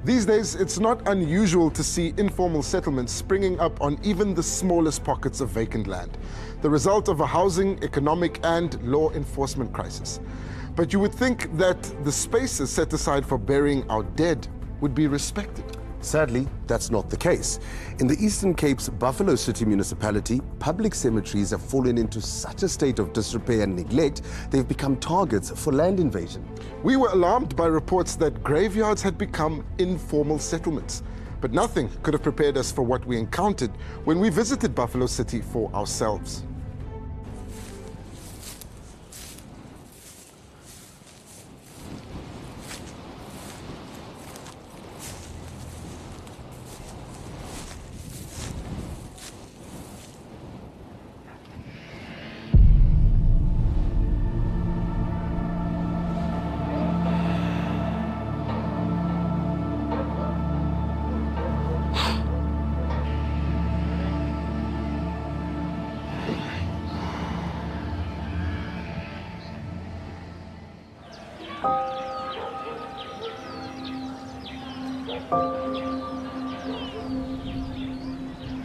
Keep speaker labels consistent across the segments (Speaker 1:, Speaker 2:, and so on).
Speaker 1: These days, it's not unusual to see informal settlements springing up on even the smallest pockets of vacant land, the result of a housing, economic, and law enforcement crisis. But you would think that the spaces set aside for burying our dead would be respected.
Speaker 2: Sadly, that's not the case. In the Eastern Cape's Buffalo City Municipality, public cemeteries have fallen into such a state of disrepair and neglect, they've become targets for land invasion.
Speaker 1: We were alarmed by reports that graveyards had become informal settlements. But nothing could have prepared us for what we encountered when we visited Buffalo City for ourselves.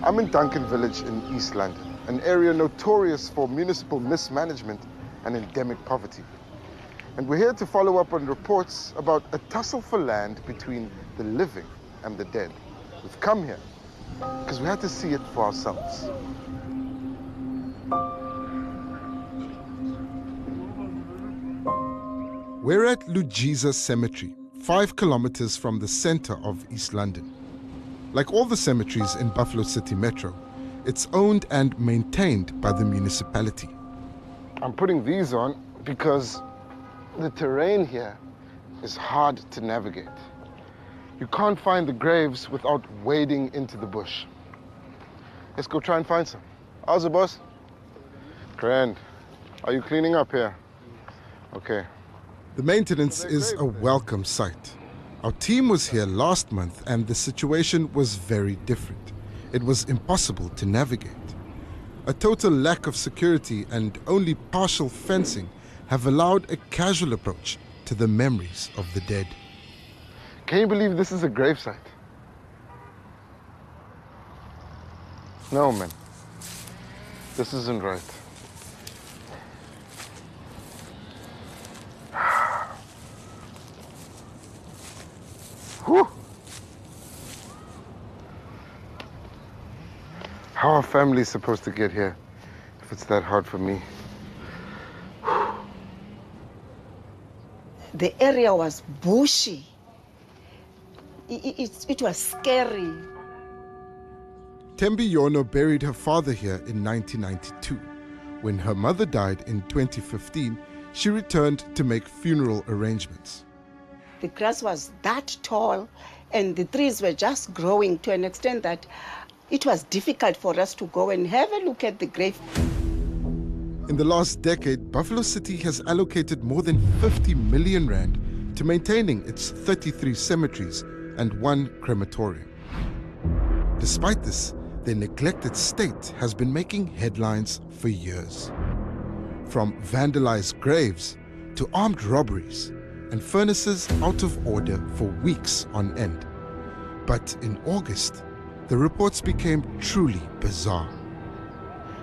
Speaker 1: I'm in Duncan Village in East London, an area notorious for municipal mismanagement and endemic poverty. And we're here to follow up on reports about a tussle for land between the living and the dead. We've come here because we had to see it for ourselves. We're at Lujiza Cemetery, 5 kilometers from the center of East London. Like all the cemeteries in Buffalo City Metro, it's owned and maintained by the municipality. I'm putting these on because the terrain here is hard to navigate. You can't find the graves without wading into the bush. Let's go try and find some. How's it, boss? Grand. Are you cleaning up here? Okay. The maintenance is a welcome sight. Our team was here last month and the situation was very different. It was impossible to navigate. A total lack of security and only partial fencing have allowed a casual approach to the memories of the dead. Can you believe this is a gravesite? No, man. This isn't right. Whew. How are families supposed to get here if it's that hard for me?
Speaker 3: The area was bushy. It was scary.
Speaker 1: Thembi Yono buried her father here in 1992. When her mother died in 2015, she returned to make funeral arrangements.
Speaker 3: The grass was that tall and the trees were just growing to an extent that it was difficult for us to go and have a look at the grave.
Speaker 1: In the last decade, Buffalo City has allocated more than 50 million rand to maintaining its 33 cemeteries and 1 crematorium. Despite this, the neglected state has been making headlines for years. From vandalized graves to armed robberies and furnaces out of order for weeks on end. But in August, the reports became truly bizarre.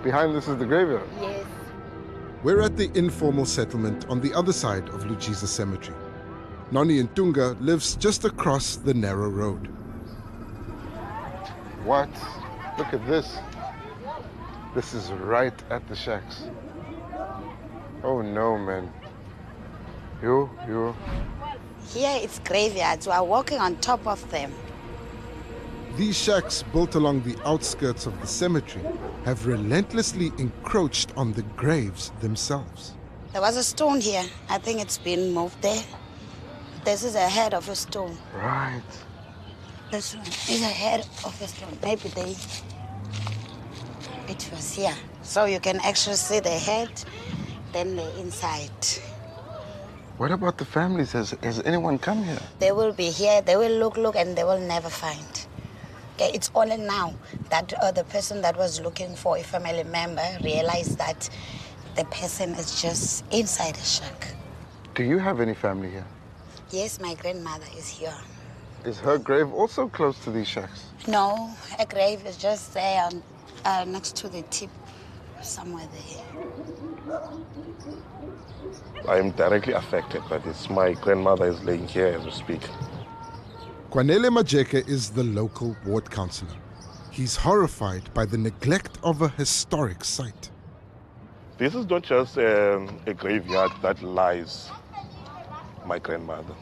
Speaker 1: Behind this is the graveyard?
Speaker 3: Yes.
Speaker 1: We're at the informal settlement on the other side of Lujiza Cemetery. Noni Ntungwa lives just across the narrow road. What? Look at this. This is right at the shacks. Oh no, man. You.
Speaker 4: Here it's graveyards. We are walking on top of them.
Speaker 1: These shacks built along the outskirts of the cemetery have relentlessly encroached on the graves themselves.
Speaker 4: There was a stone here. I think it's been moved there. This is a head of a stone.
Speaker 1: Right.
Speaker 4: This one is a head of a stone. Maybe it was here. So you can actually see the head, then the inside.
Speaker 1: What about the families? Has anyone come here?
Speaker 4: They will be here, they will look, and they will never find. Okay, it's only now that the person that was looking for a family member realized that the person is just inside the shack.
Speaker 1: Do you have any family here?
Speaker 4: Yes, my grandmother is here.
Speaker 1: Is her grave also close to these shacks?
Speaker 4: No, her grave is just there next to the tip, somewhere there.
Speaker 5: I am directly affected by this. My grandmother is laying here as we speak.
Speaker 1: 𝗀𝗁𝗁𝗁𝗁 is the local ward councillor. He's horrified by the neglect of a historic site.
Speaker 5: This is not just a graveyard that lies my grandmother,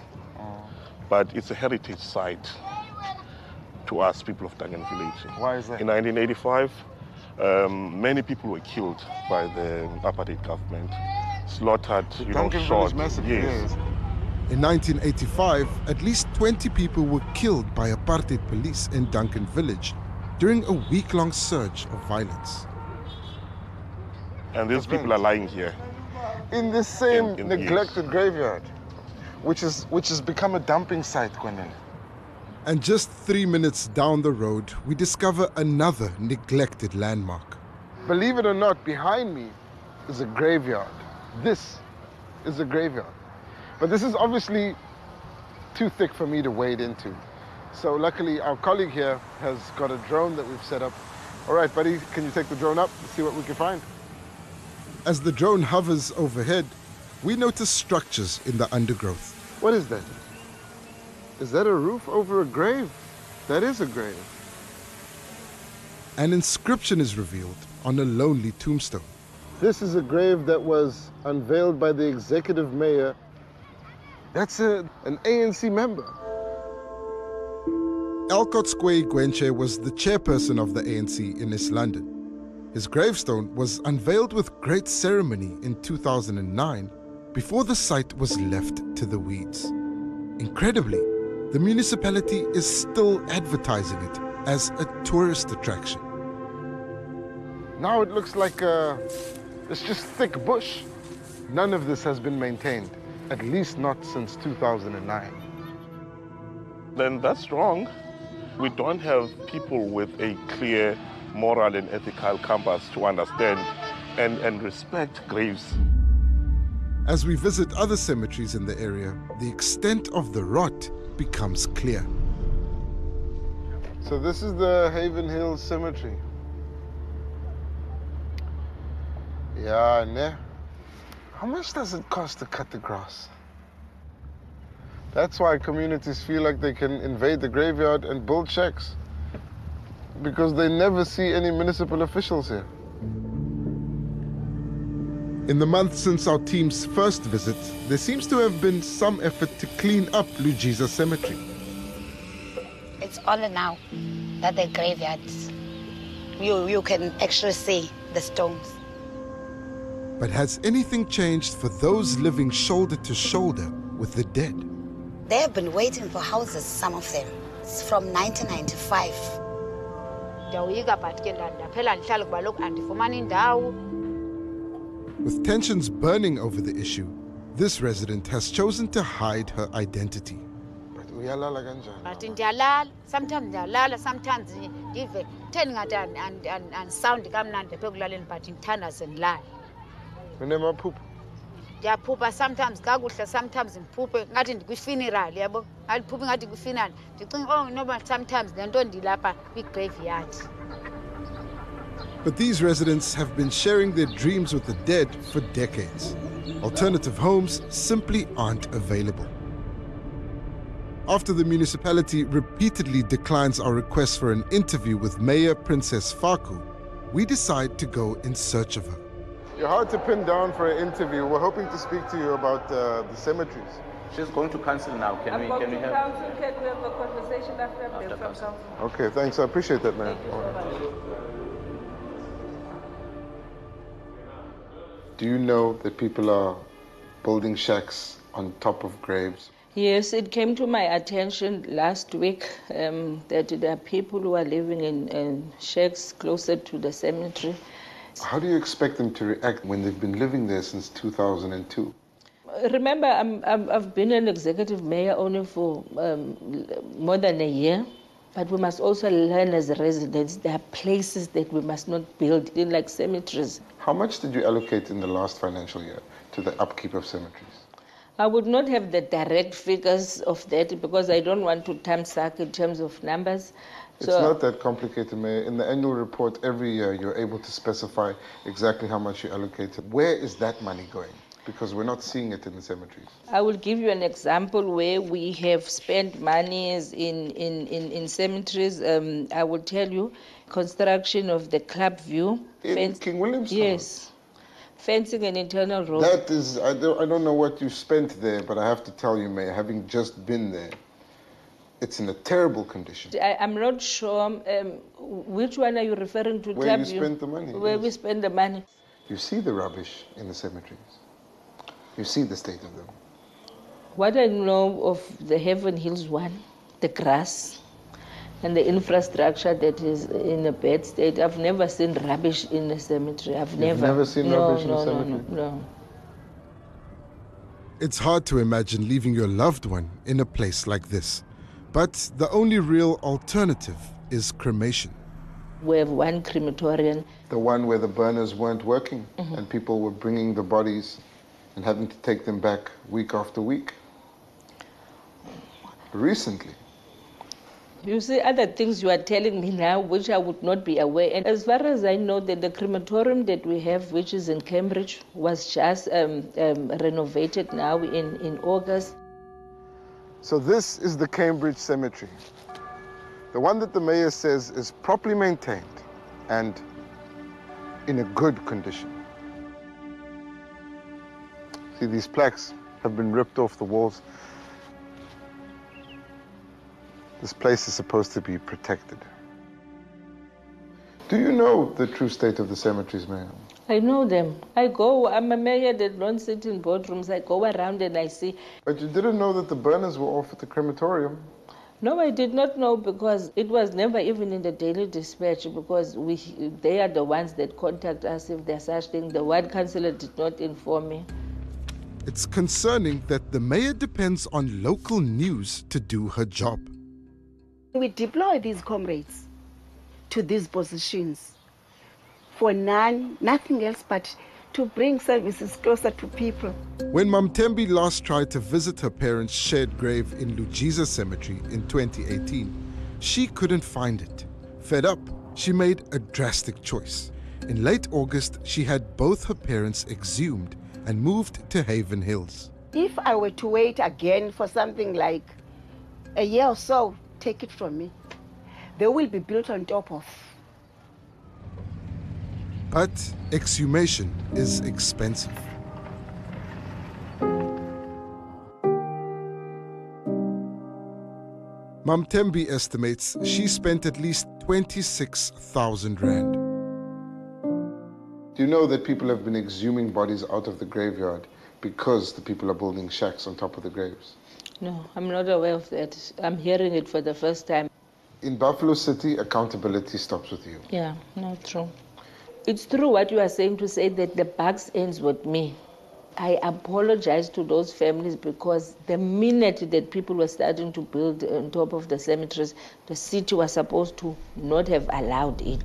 Speaker 5: but it's a heritage site to us people of Duncan Village.
Speaker 1: Why is that?
Speaker 5: In 1985, many people were killed by the apartheid government, slaughtered, shot. Yes.
Speaker 1: In 1985, at least 20 people were killed by apartheid police in Duncan Village during a week-long surge of violence.
Speaker 5: And these people are lying here.
Speaker 1: In this same
Speaker 5: In
Speaker 1: neglected graveyard, which has become a dumping site, 𝗀𝗁𝗁𝗁. And just 3 minutes down the road, we discover another neglected landmark. Believe it or not, behind me is a graveyard. This is a graveyard. But this is obviously too thick for me to wade into. So luckily, our colleague here has got a drone that we've set up. All right, buddy, can you take the drone up and see what we can find? As the drone hovers overhead, we notice structures in the undergrowth. What is that? Is that a roof over a grave? That is a grave. An inscription is revealed on a lonely tombstone. This is a grave that was unveiled by the executive mayor. That's an ANC member. Alcott Skweyi Gwentshe was the chairperson of the ANC in East London. His gravestone was unveiled with great ceremony in 2009 before the site was left to the weeds. Incredibly, the municipality is still advertising it as a tourist attraction. Now it looks like it's just thick bush. None of this has been maintained, at least not since 2009.
Speaker 5: Then that's wrong. We don't have people with a clear moral and ethical compass to understand and respect graves.
Speaker 1: As we visit other cemeteries in the area, the extent of the rot becomes clear. So this is the Haven Hill Cemetery. Yeah, ne? How much does it cost to cut the grass? That's why communities feel like they can invade the graveyard and build shacks, because they never see any municipal officials here. In the month since our team's first visit, there seems to have been some effort to clean up Lujiza Cemetery.
Speaker 4: It's only now that the graveyards, you can actually see the stones.
Speaker 1: But has anything changed for those living shoulder to shoulder with the dead?
Speaker 4: They have been waiting for houses, some of them. It's from 1995.
Speaker 1: With tensions burning over the issue, this resident has chosen to hide her identity.
Speaker 6: Sometimes even turning at and sound but in tunnels and lie. Ndiyaphupha sometimes kakuhle, sometimes ndiphuphe ngathi ndikwi-funeral yabo aliphuphe ngathi kwi-funeral ndicinga noba sometimes le nto ndilapha kwi-graveyard.
Speaker 1: But these residents have been sharing their dreams with the dead for decades. Alternative homes simply aren't available. After the municipality repeatedly declines our request for an interview with Mayor Princess Faku, we decide to go in search of her. You're hard to pin down for an interview. We're hoping to speak to you about the cemeteries.
Speaker 7: She's going to council now. Can we have
Speaker 6: a conversation after council?
Speaker 1: Okay, thanks. I appreciate that, man. Do you know that people are building shacks on top of graves?
Speaker 8: Yes, it came to my attention last week that there are people who are living in shacks closer to the cemetery.
Speaker 1: How do you expect them to react when they've been living there since 2002?
Speaker 8: Remember, I've been an executive mayor only for more than a year, but we must also learn as residents there are places that we must not build in, like cemeteries.
Speaker 1: How much did you allocate in the last financial year to the upkeep of cemeteries?
Speaker 8: I would not have the direct figures of that because I don't want to 𝗀𝗵𝗶𝗃 in terms of numbers.
Speaker 1: It's not that complicated, Mayor. In the annual report, every year you're able to specify exactly how much you allocated. Where is that money going? Because we're not seeing it in the cemeteries.
Speaker 8: I will give you an example where we have spent monies in cemeteries. I will tell you, construction of the club view.
Speaker 1: In King Williamstown?
Speaker 8: Yes. Fencing an internal road.
Speaker 1: That is, I don't know what you spent there, but I have to tell you, Mayor, having just been there, it's in a terrible condition.
Speaker 8: I'm not sure which one are you referring to?
Speaker 1: Where you spent the money.
Speaker 8: Where we spend the money.
Speaker 1: You see the rubbish in the cemeteries. You see the state of them.
Speaker 8: What I know of the Heaven Hills one, the grass and the infrastructure that is in a bad state, I've never seen rubbish in a cemetery. You've
Speaker 1: never seen rubbish in a cemetery?
Speaker 8: No.
Speaker 1: It's hard to imagine leaving your loved one in a place like this. But the only real alternative is cremation.
Speaker 8: We have one crematorium.
Speaker 1: The one where the burners weren't working and people were bringing the bodies and having to take them back week after week. Recently.
Speaker 8: You see other things you are telling me now which I would not be aware. And as far as I know, that the crematorium that we have, which is in Cambridge, was just renovated now in August.
Speaker 1: So this is the Cambridge Cemetery. The one that the mayor says is properly maintained and in a good condition. See, these plaques have been ripped off the walls. This place is supposed to be protected. Do you know the true state of the cemeteries, Mayor?
Speaker 8: I know them. I'm a mayor that don't sit in boardrooms. I go around and I see.
Speaker 1: But you didn't know that the burners were off at the crematorium?
Speaker 8: No, I did not know because it was never even in the Daily Dispatch because they are the ones that contact us if there's such thing. The ward councillor did not inform me.
Speaker 1: It's concerning that the mayor depends on local news to do her job.
Speaker 3: We deploy these comrades to these positions for nothing else but to bring services closer to people.
Speaker 1: When 𝗀𝗶𝗶𝗃 last tried to visit her parents' shared grave in Lujiza Cemetery in 2018, she couldn't find it. Fed up, she made a drastic choice. In late August, she had both her parents exhumed and moved to Haven Hills.
Speaker 3: If I were to wait again for something like a year or so, take it from me, they will be built on top of.
Speaker 1: But exhumation is expensive. 𝗀𝗶𝗃𝗃 estimates she spent at least 26,000 rand. Do you know that people have been exhuming bodies out of the graveyard because the people are building shacks on top of the graves?
Speaker 8: No, I'm not aware of that. I'm hearing it for the first time.
Speaker 1: In Buffalo City, accountability stops with you.
Speaker 8: Yeah, no, true. It's true what you are saying to say that the buck ends with me. I apologize to those families because the minute that people were starting to build on top of the cemeteries, the city was supposed to not have allowed it.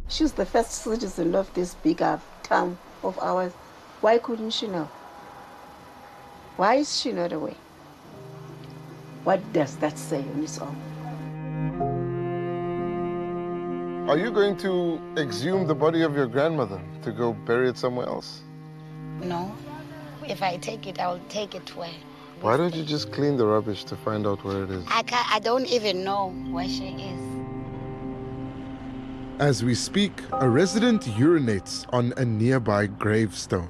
Speaker 3: She's the first citizen of this bigger town of ours. Why couldn't she know? Why is she not aware? What does that say on its own?
Speaker 1: Are you going to exhume the body of your grandmother to go bury it somewhere else?
Speaker 4: No. If I take it, I'll take it where?
Speaker 1: Why don't you just clean the rubbish to find out where it is?
Speaker 4: I don't even know where she is.
Speaker 1: As we speak, a resident urinates on a nearby gravestone.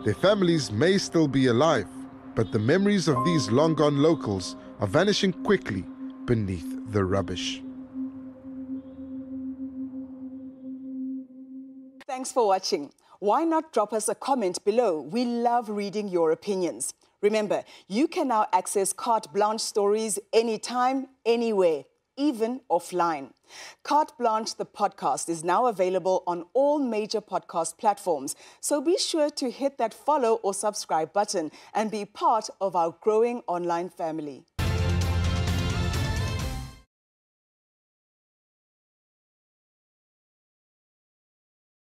Speaker 1: Their families may still be alive, but the memories of these long-gone locals are vanishing quickly beneath the rubbish.
Speaker 9: Thanks for watching. Why not drop us a comment below? We love reading your opinions. Remember, you can now access Carte Blanche stories anytime, anywhere, even offline. Carte Blanche, the podcast, is now available on all major podcast platforms, so be sure to hit that follow or subscribe button and be part of our growing online family.